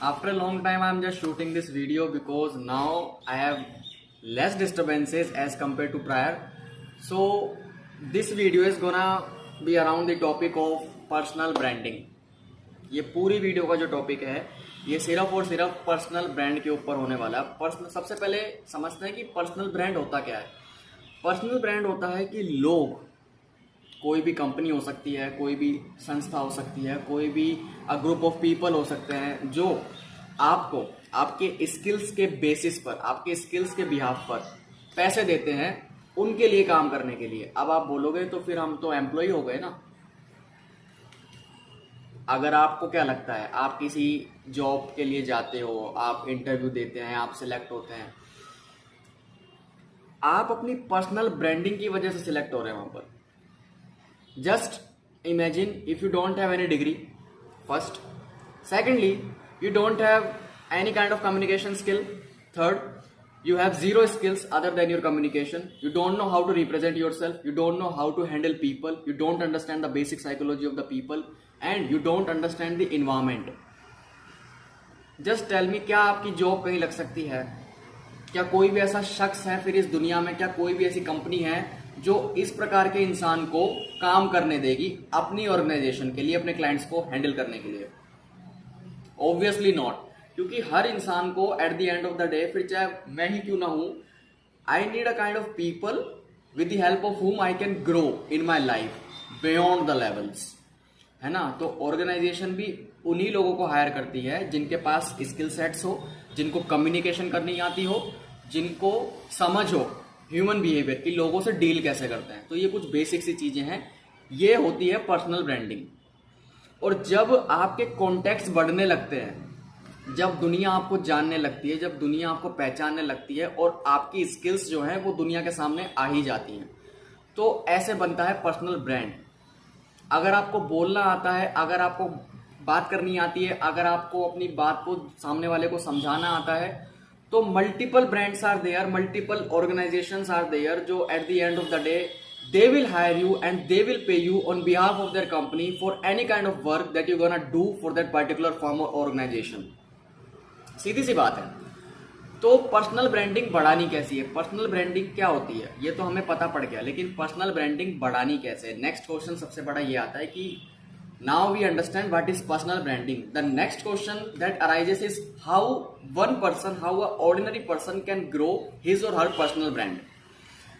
After a long time, I'm just shooting this video because now I have less disturbances as compared to prior. So this video is gonna be around the topic of personal branding. ये पूरी video का जो topic है ये सिर्फ और सिर्फ personal brand के ऊपर होने वाला है। पर्सनल सबसे पहले समझते हैं कि पर्सनल ब्रांड होता क्या है। पर्सनल ब्रांड होता है कि लोग, कोई भी कंपनी हो सकती है, कोई भी संस्था हो सकती है, कोई भी ग्रुप ऑफ पीपल हो सकते हैं जो आपको आपके स्किल्स के बेसिस पर, आपके स्किल्स के बिहाफ पर पैसे देते हैं उनके लिए काम करने के लिए। अब आप बोलोगे तो फिर हम तो एम्प्लॉय हो गए ना। अगर आपको क्या लगता है, आप किसी जॉब के लिए जाते हो, आप इंटरव्यू देते हैं, आप सिलेक्ट होते हैं, आप अपनी पर्सनल ब्रांडिंग की वजह से सिलेक्ट हो रहे हैं वहां पर। Just imagine if you don't have any degree, first. Secondly, you don't have any kind of communication skill. Third, you have zero skills other than your communication. You don't know how to represent yourself. You don't know how to handle people. You don't understand the basic psychology of the people. And you don't understand the environment. Just tell me, क्या आपकी job कहीं लग सकती है? क्या कोई भी ऐसा शख्स है फिर इस दुनिया में, क्या कोई भी ऐसी कंपनी है जो इस प्रकार के इंसान को काम करने देगी अपनी ऑर्गेनाइजेशन के लिए, अपने क्लाइंट्स को हैंडल करने के लिए? ऑब्वियसली नॉट, क्योंकि हर इंसान को eight the end of the day, फिर चाहे मैं ही क्यों ना हूं, I need a kind of people with the help of हुम I can grow in my life beyond the levels, है ना। तो ऑर्गेनाइजेशन भी उन्हीं लोगों को हायर करती है जिनके पास स्किल सेट्स हो, जिनको कम्युनिकेशन करनी आती हो, जिनको समझ हो ह्यूमन बिहेवियर की, लोगों से डील कैसे करते हैं। तो ये कुछ बेसिक सी चीजें हैं, ये होती है पर्सनल ब्रांडिंग। और जब आपके कॉन्टेक्ट्स बढ़ने लगते हैं, जब दुनिया आपको जानने लगती है, जब दुनिया आपको पहचानने लगती है और आपकी स्किल्स जो हैं वो दुनिया के सामने आ ही जाती हैं, तो ऐसे बनता है पर्सनल ब्रांड। अगर आपको बोलना आता है, अगर आपको बात करनी आती है, अगर आपको अपनी बात को सामने वाले को समझाना आता है, तो multiple brands are there, multiple organisations are there जो at the end of the day they will hire you and they will pay you on behalf of their company for any kind of work that you gonna do for that particular firm और organisation. सीधी सी बात है। तो personal branding बढ़ानी कैसी है, personal branding क्या होती है, ये तो हमें पता पड़ गया, लेकिन पर्सनल ब्रांडिंग बढ़ानी कैसे है? नेक्स्ट क्वेश्चन सबसे बड़ा ये आता है कि now we understand what is personal branding. The next question that arises is how one person, how a ordinary person can grow his or her personal brand.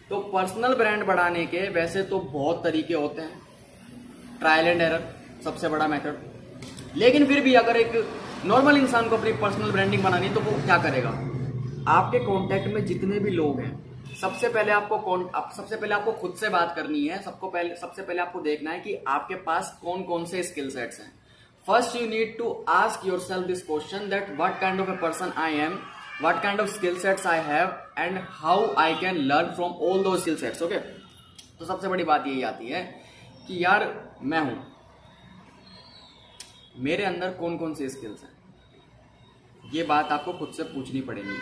तो पर्सनल ब्रांड बढ़ाने के वैसे तो बहुत तरीके होते हैं, ट्रायल एंड एरर सबसे बड़ा मेथड। लेकिन फिर भी अगर एक नॉर्मल इंसान को अपनी पर्सनल ब्रांडिंग बनानी है तो वो क्या करेगा? आपके कॉन्टेक्ट में जितने भी लोग हैं, सबसे पहले आपको खुद से बात करनी है। सबसे पहले आपको देखना है कि आपके पास कौन कौन से स्किल सेट्स हैं। First you need to ask yourself this question that what kind of a person I am, what kind of skill sets I have and how I can learn from all those skill sets. Okay, तो सबसे बड़ी बात यही आती है कि यार मैं हूं, मेरे अंदर कौन कौन से स्किल्स हैं। ये बात आपको खुद से पूछनी पड़ेगी।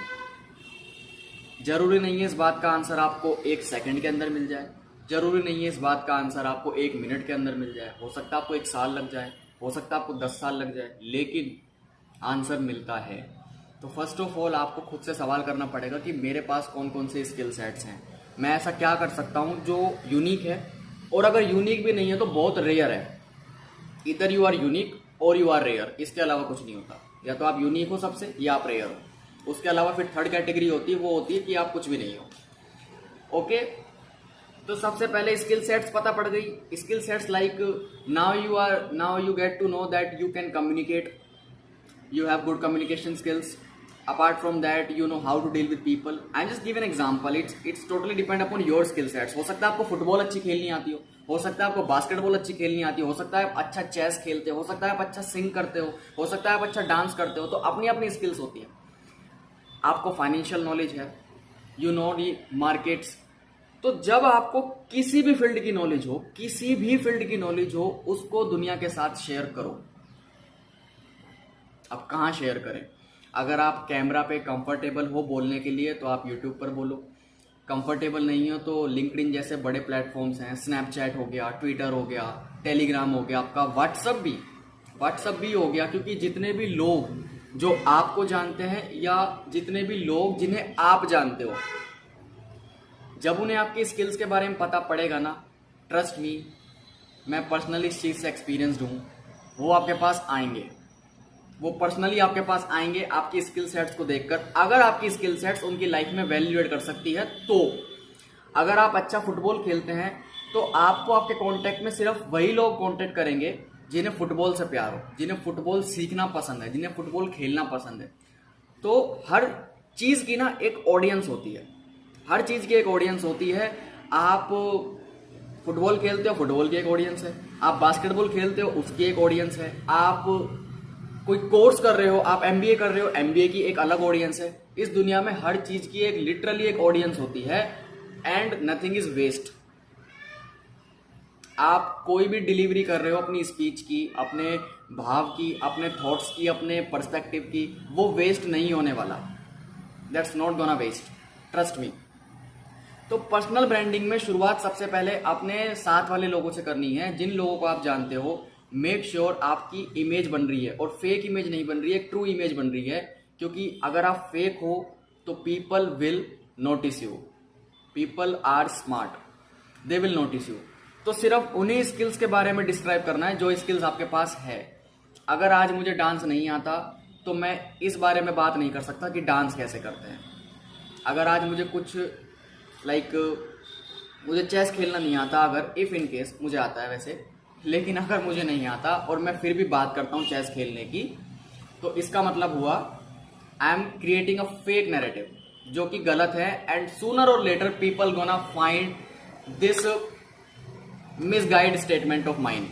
जरूरी नहीं है इस बात का आंसर आपको 1 सेकंड के अंदर मिल जाए, जरूरी नहीं है इस बात का आंसर आपको 1 मिनट के अंदर मिल जाए, हो सकता है आपको 1 साल लग जाए, हो सकता है आपको 10 साल लग जाए, लेकिन आंसर मिलता है। तो फर्स्ट ऑफ ऑल आपको खुद से सवाल करना पड़ेगा कि मेरे पास कौन कौन से स्किल सेट्स हैं, मैं ऐसा क्या कर सकता हूं जो यूनिक है, और अगर यूनिक भी नहीं है तो बहुत रेयर है। इधर यू आर यूनिक और यू आर रेयर, इसके अलावा कुछ नहीं होता। या तो आप यूनिक हो सबसे, या आप रेयर हो। उसके अलावा फिर थर्ड कैटेगरी होती है, वो होती है कि आप कुछ भी नहीं हो। ओके, तो सबसे पहले स्किल सेट्स पता पड़ गई। Skill sets like now you get to know that you can communicate, you have good communication skills. Apart from that, you know how to deal with people. I'm just give an example. It's totally depend upon your skill sets. हो सकता है आपको football अच्छी खेलनी आती हो सकता है आपको बास्केटबॉल अच्छी खेलनी आती हो सकता है आप अच्छा चेस खेलते हो सकता है आप अच्छा सिंग करते हो सकता है आप अच्छा डांस करते हो। तो अपनी अपनी स्किल्स होती है। आपको फाइनेंशियल नॉलेज है, यू नो दी मार्केट्स। तो जब आपको किसी भी फील्ड की नॉलेज हो, किसी भी फील्ड की नॉलेज हो, उसको दुनिया के साथ शेयर करो। अब कहाँ शेयर करें? अगर आप कैमरा पे कंफर्टेबल हो बोलने के लिए तो आप यूट्यूब पर बोलो, कंफर्टेबल नहीं हो तो लिंक्डइन जैसे बड़े प्लेटफॉर्म्स हैं, स्नैपचैट हो गया, ट्विटर हो गया, टेलीग्राम हो गया, आपका व्हाट्सअप भी हो गया। क्योंकि जितने भी लोग जो आपको जानते हैं या जितने भी लोग जिन्हें आप जानते हो, जब उन्हें आपकी स्किल्स के बारे में पता पड़ेगा ना, ट्रस्ट मी, मैं पर्सनली इस चीज़ से एक्सपीरियंसड हूँ, वो आपके पास आएंगे, वो पर्सनली आपके पास आएंगे आपकी स्किल सेट्स को देखकर। अगर आपकी स्किल सेट्स उनकी लाइफ में वैल्यू एड कर सकती है तो। अगर आप अच्छा फुटबॉल खेलते हैं तो आपको आपके कांटेक्ट में सिर्फ वही लोग कांटेक्ट करेंगे जिन्हें फुटबॉल से प्यार हो, जिन्हें फुटबॉल सीखना पसंद है, जिन्हें फुटबॉल खेलना पसंद है। तो हर चीज़ की ना एक ऑडियंस होती है, हर चीज़ की एक ऑडियंस होती है। आप फुटबॉल खेलते हो, फुटबॉल की एक ऑडियंस है। आप बास्केटबॉल खेलते हो, उसकी एक ऑडियंस है। आप कोई कोर्स कर रहे हो, आप एमबीए कर रहे हो, एमबीए की एक अलग ऑडियंस है। इस दुनिया में हर चीज़ की एक लिटरली एक ऑडियंस होती है एंड नथिंग इज वेस्ट। आप कोई भी डिलीवरी कर रहे हो अपनी स्पीच की, अपने भाव की, अपने थॉट्स की, अपने पर्सपेक्टिव की, वो वेस्ट नहीं होने वाला। That's not gonna waste, trust me. तो पर्सनल ब्रांडिंग में शुरुआत सबसे पहले अपने साथ वाले लोगों से करनी है, जिन लोगों को आप जानते हो। मेक श्योर आपकी इमेज बन रही है, और फेक इमेज नहीं बन रही है, ट्रू इमेज बन रही है। क्योंकि अगर आप फेक हो तो people will notice you. People are smart, they will notice you. तो सिर्फ उन्हीं स्किल्स के बारे में डिस्क्राइब करना है जो स्किल्स आपके पास है। अगर आज मुझे डांस नहीं आता तो मैं इस बारे में बात नहीं कर सकता कि डांस कैसे करते हैं। अगर आज मुझे कुछ मुझे चेस खेलना नहीं आता, अगर इफ़ इन केस मुझे आता है वैसे, लेकिन अगर मुझे नहीं आता और मैं फिर भी बात करता हूँ चेस खेलने की, तो इसका मतलब हुआ I am creating a fake narrative जो कि गलत है। And sooner or later people gonna find this misguide statement of mind.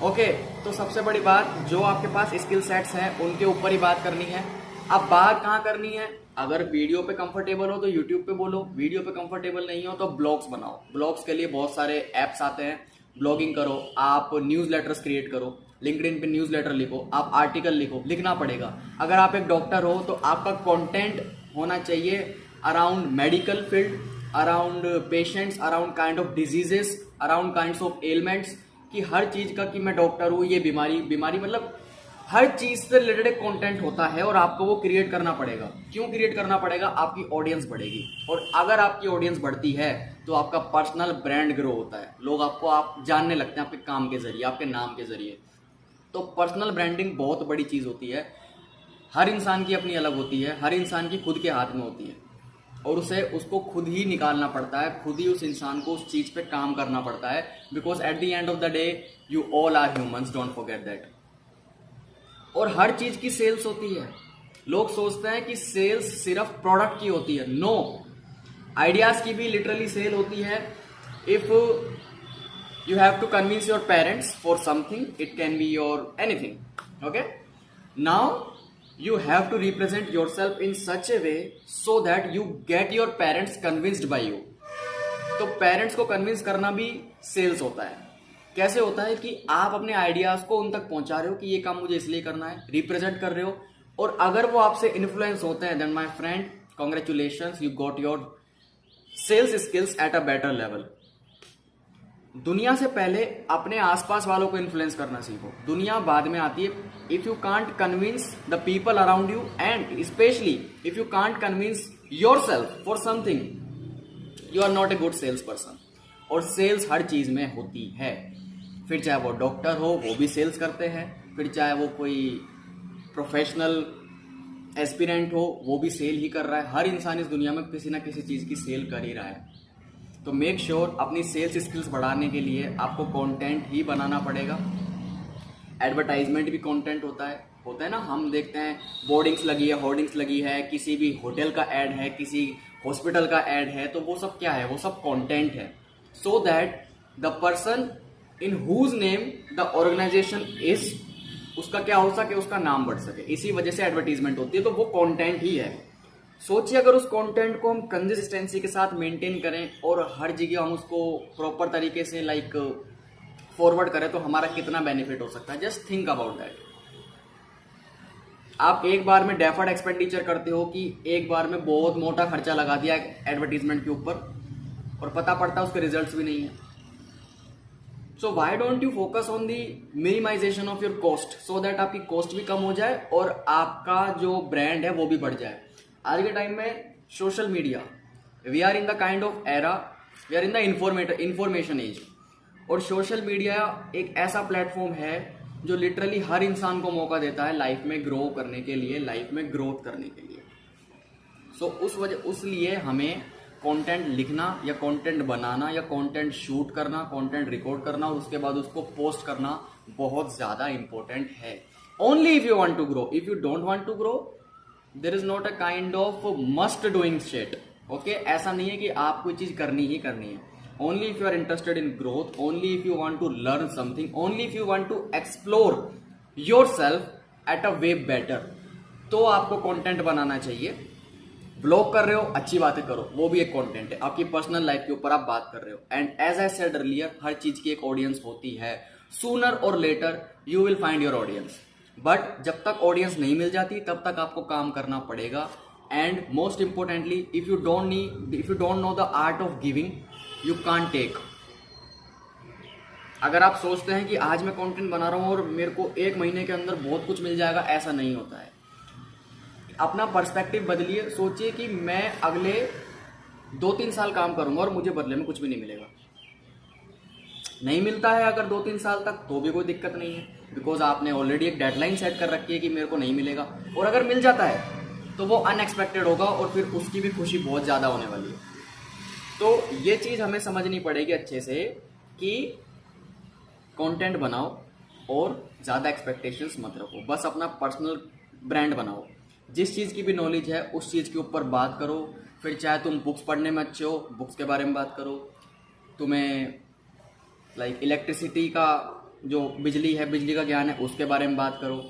Okay, तो सबसे बड़ी बात, जो आपके पास स्किल सेट्स हैं उनके ऊपर ही बात करनी है। अब बात कहाँ करनी है? अगर वीडियो पे कंफर्टेबल हो तो यूट्यूब पे बोलो, वीडियो पे कंफर्टेबल नहीं हो तो ब्लॉग्स बनाओ। ब्लॉग्स के लिए बहुत सारे ऐप्स आते हैं, ब्लॉगिंग करो, आप न्यूज़लेटर्स क्रिएट करो, लिंक्डइन पे न्यूज़लेटर लिखो, आप आर्टिकल लिखो, लिखना पड़ेगा। अगर आप एक डॉक्टर हो तो आपका कंटेंट होना चाहिए around medical field, around patients, around kind of diseases, around kinds of elements, कि हर चीज़ का कि मैं डॉक्टर हूँ, ये बीमारी मतलब हर चीज से रिलेटेड एक कंटेंट होता है और आपको वो क्रिएट करना पड़ेगा। क्यों क्रिएट करना पड़ेगा? आपकी ऑडियंस बढ़ेगी, और अगर आपकी ऑडियंस बढ़ती है तो आपका पर्सनल ब्रांड ग्रो होता है। लोग आपको आप जानने लगते हैं आपके काम के जरिए, आपके नाम के जरिए। तो पर्सनल ब्रांडिंग बहुत बड़ी चीज होती है। हर इंसान की अपनी अलग होती है, हर इंसान की खुद के हाथ में होती है, और उसको खुद ही निकालना पड़ता है, खुद ही उस इंसान को उस चीज पे काम करना पड़ता है। Because at the end of the day you all are humans, don't forget that. और हर चीज की सेल्स होती है। लोग सोचते हैं कि सेल्स सिर्फ प्रोडक्ट की होती है। नो, आइडियाज की भी लिटरली सेल होती है। If you have to convince your parents for something, it can be your anything. Okay, now you have to represent yourself in such a way so that you get your parents convinced by you। तो parents को convince करना भी sales होता है। कैसे होता है? कि आप अपने आइडियाज को उन तक पहुंचा रहे हो कि ये काम मुझे इसलिए करना है, रिप्रेजेंट कर रहे हो, और अगर वो आपसे इन्फ्लुएंस होते हैं, then my friend, congratulations, you got your sales skills at a better level. दुनिया से पहले अपने आसपास वालों को इन्फ्लुएंस करना सीखो, दुनिया बाद में आती है। If you can't convince the people around you, and specially if you can't convince your self for something, you are not a good sales person. और सेल्स हर चीज में होती है, फिर चाहे वो डॉक्टर हो वो भी सेल्स करते हैं, फिर चाहे वो कोई प्रोफेशनल एस्पिरेंट हो वो भी सेल ही कर रहा है। हर इंसान इस दुनिया में किसी ना किसी चीज की सेल कर ही रहा है। तो मेक श्योर अपनी सेल्स स्किल्स बढ़ाने के लिए आपको कंटेंट ही बनाना पड़ेगा। एडवर्टाइजमेंट भी कंटेंट होता है ना। हम देखते हैं बोर्डिंग्स लगी है, होर्डिंग्स लगी है, किसी भी होटल का ऐड है, किसी हॉस्पिटल का ऐड है, तो वो सब क्या है? वो सब कंटेंट है। So that the person in whose name the organisation is, उसका क्या हो सके, उसका नाम बढ़ सके। इसी वजह से एडवर्टीजमेंट होती है, तो वो कंटेंट ही है। सोचिए अगर उस कंटेंट को हम कंसिस्टेंसी के साथ मेंटेन करें और हर जगह हम उसको प्रॉपर तरीके से फॉरवर्ड करें, तो हमारा कितना बेनिफिट हो सकता है। Just think about that. आप एक बार में डेफर्ड एक्सपेंडिचर करते हो कि एक बार में बहुत मोटा खर्चा लगा दिया एडवर्टीजमेंट के ऊपर, और पता पड़ता है उसके रिजल्ट्स भी नहीं है। So why don't you focus on the minimisation of your cost, so that आपकी कॉस्ट भी कम हो जाए और आपका जो ब्रांड है वो भी बढ़ जाए। आज के टाइम में social media, we are in the kind of era, we are in the information age, और सोशल मीडिया एक ऐसा प्लेटफॉर्म है जो लिटरली हर इंसान को मौका देता है लाइफ में ग्रो करने के लिए, लाइफ में ग्रोथ करने के लिए। सो उसलिए हमें कंटेंट लिखना या कंटेंट बनाना या कंटेंट शूट करना, कंटेंट रिकॉर्ड करना और उसके बाद उसको पोस्ट करना बहुत ज़्यादा इंपॉर्टेंट है। Only if you want to grow, if you don't want to grow there is not a kind of must doing shit. Okay, ऐसा नहीं है कि आप कोई चीज़ करनी ही करनी है। Only if you are interested in growth, only if you want to learn something, only if you want to explore yourself at a way better, तो आपको कंटेंट बनाना चाहिए। ब्लॉग कर रहे हो, अच्छी बातें करो, वो भी एक कंटेंट है, आपकी पर्सनल लाइफ के ऊपर आप बात कर रहे हो। And as I said earlier, हर चीज की एक ऑडियंस होती है। Sooner or later you will find your audience, but जब तक ऑडियंस नहीं मिल जाती तब तक आपको काम करना पड़ेगा। And most importantly, if you don't know the art of giving, you can't take. अगर आप सोचते हैं कि आज मैं कंटेंट बना रहा हूं और मेरे को 1 महीने के अंदर बहुत कुछ मिल जाएगा, ऐसा नहीं होता है। अपना पर्सपेक्टिव बदलिए, सोचिए कि मैं अगले 2-3 साल काम करूंगा और मुझे बदले में कुछ भी नहीं मिलेगा। नहीं मिलता है अगर 2-3 साल तक, तो भी कोई दिक्कत नहीं है, बिकॉज आपने ऑलरेडी एक डेडलाइन सेट कर रखी है कि मेरे को नहीं मिलेगा। और अगर मिल जाता है तो वो अनएक्सपेक्टेड होगा और फिर उसकी भी खुशी बहुत ज़्यादा होने वाली है। तो ये चीज़ हमें समझनी पड़ेगी अच्छे से कि कंटेंट बनाओ और ज़्यादा एक्सपेक्टेशंस मत रखो, बस अपना पर्सनल ब्रांड बनाओ। जिस चीज़ की भी नॉलेज है उस चीज़ के ऊपर बात करो। फिर चाहे तुम बुक्स पढ़ने में अच्छे हो, बुक्स के बारे में बात करो। तुम्हें लाइक इलेक्ट्रिसिटी का जो बिजली है, बिजली का ज्ञान है, उसके बारे में बात करो।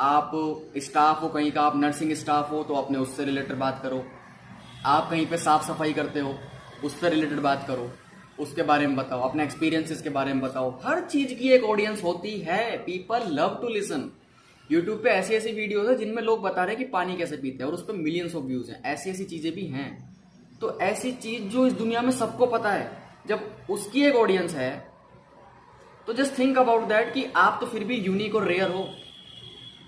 आप स्टाफ हो कहीं का, आप नर्सिंग स्टाफ हो तो अपने उससे रिलेटेड बात करो। आप कहीं पे साफ सफाई करते हो, उससे रिलेटेड बात करो, उसके बारे में बताओ, अपने एक्सपीरियंसेस के बारे में बताओ। हर चीज की एक ऑडियंस होती है, people love to listen. YouTube पे ऐसी ऐसी वीडियोस है जिनमें लोग बता रहे हैं कि पानी कैसे पीते हैं और उस पर मिलियंस ऑफ व्यूज हैं। ऐसी ऐसी चीजें भी हैं। तो ऐसी चीज जो इस दुनिया में सबको पता है, जब उसकी एक ऑडियंस है तो जस्ट थिंक अबाउट दैट कि आप तो फिर भी यूनिक और रेयर हो।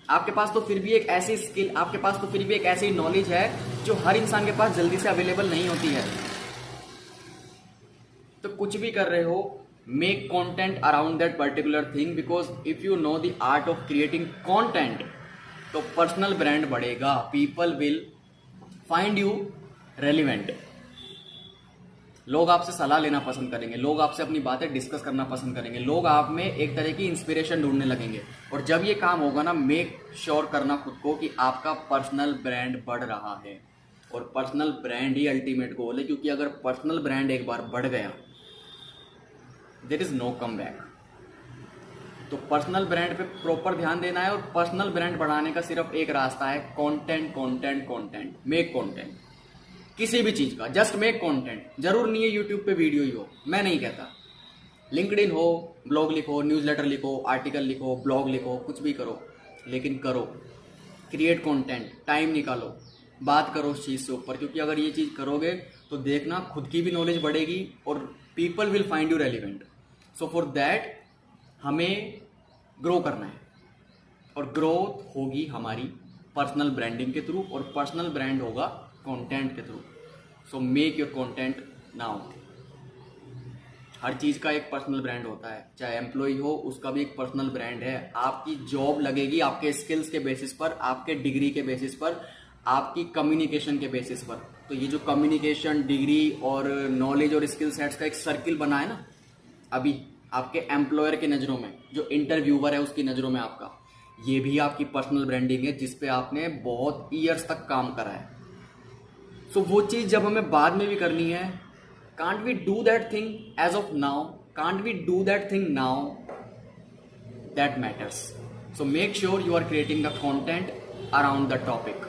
आपके पास तो फिर भी एक ऐसी स्किल, आपके पास तो फिर भी एक ऐसी नॉलेज है जो हर इंसान के पास जल्दी से अवेलेबल नहीं होती है। तो कुछ भी कर रहे हो, make content around that particular thing, because if you know the art of creating content तो पर्सनल ब्रांड बढ़ेगा। People will find you relevant. लोग आपसे सलाह लेना पसंद करेंगे, लोग आपसे अपनी बातें डिस्कस करना पसंद करेंगे, लोग आप में एक तरह की इंस्पिरेशन ढूंढने लगेंगे। और जब ये काम होगा ना, मेक श्योर करना खुद को कि आपका पर्सनल ब्रांड बढ़ रहा है। और पर्सनल ब्रांड ही अल्टीमेट गोल है, क्योंकि अगर पर्सनल ब्रांड एक बार बढ़ गया there is no come back. तो पर्सनल ब्रांड पे प्रॉपर ध्यान देना है। और पर्सनल ब्रांड बढ़ाने का सिर्फ एक रास्ता है, content content content. Make content किसी भी चीज का, जस्ट मेक कंटेंट। जरूर नहीं है यूट्यूब पे वीडियो ही हो, मैं नहीं कहता। लिंक्डइन हो, ब्लॉग लिखो, न्यूज़लेटर लिखो, आर्टिकल लिखो, ब्लॉग लिखो, कुछ भी करो, लेकिन करो, क्रिएट कंटेंट, टाइम निकालो, बात करो उस चीज़ से ऊपर। क्योंकि अगर ये चीज़ करोगे तो देखना खुद की भी नॉलेज बढ़ेगी और people will find you relevant. So for that हमें ग्रो करना है, और ग्रोथ होगी हमारी पर्सनल ब्रांडिंग के थ्रू, और पर्सनल ब्रांड होगा कंटेंट के through. So make your content now. हर चीज़ का एक पर्सनल ब्रांड होता है, चाहे एम्प्लॉय हो उसका भी एक पर्सनल ब्रांड है। आपकी जॉब लगेगी आपके स्किल्स के बेसिस पर, आपके डिग्री के बेसिस पर, आपकी कम्युनिकेशन के बेसिस पर। तो ये जो कम्युनिकेशन, डिग्री और नॉलेज और स्किल सेट्स का एक सर्किल बना है ना अभी आपके एम्प्लॉयर के नज़रों में, जो इंटरव्यूवर है उसकी नज़रों में, आपका ये भी आपकी पर्सनल ब्रांडिंग है जिसपे आपने बहुत ईयर्स तक काम करा है। सो वो चीज़ जब हमें बाद में भी करनी है, can't we do that thing as of now, can't we do that thing now, that matters. So make sure you are creating the content around the topic.